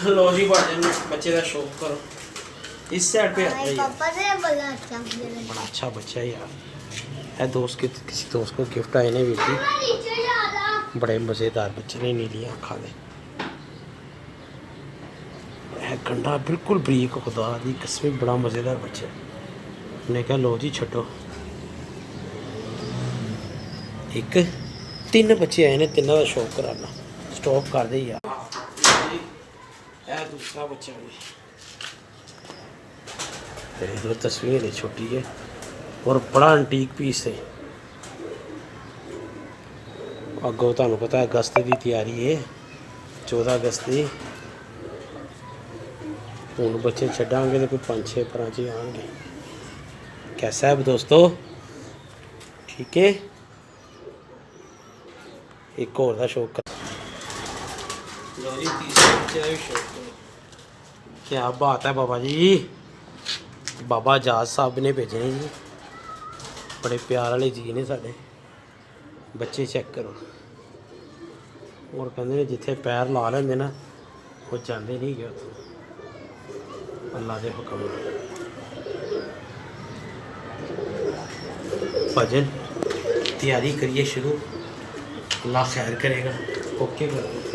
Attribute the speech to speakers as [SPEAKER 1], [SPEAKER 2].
[SPEAKER 1] लो जी भाजन बच्चे का शौक करो इस साइड पे आता है बड़ा अच्छा बच्चा है यार है दोस्त के किसी दोस्त को गिफ्ट आए ने भी बड़े मज़ेदार बच्चे ने नीलियाँ खा ले है गंडा बिल्कुल बरीक खुदा दी कसम बड़ा मज़ेदार बच्चा है उन्हें कहा लो जी छो एक 3 बच्चे आए ने तीनों का शौक कराना स्टॉप कर दे यार दूसरा बच्चा भी तस्वीर है छोटी है और बड़ा एंटीक पीस है अगों तुहानू पता है अगस्त की तैयारी है 14 अगस्त की हूँ बच्चे छड्डांगे तो कोई 5-6 पर आएंगे कैसा है दोस्तों ठीक है एक और का शौक कर क्या बात है बाबा जी बाबा जाज साहब ने भेजे जी बड़े प्यार वाले जी ने साढ़े बच्चे चेक करो और कहते जिथे पैर ला लेंगे ना वो जाते नहीं गए उतों अल्लाह के हुक्म भजन तैयारी करिए शुरू अल्लाह खैर करेगा ओके करो।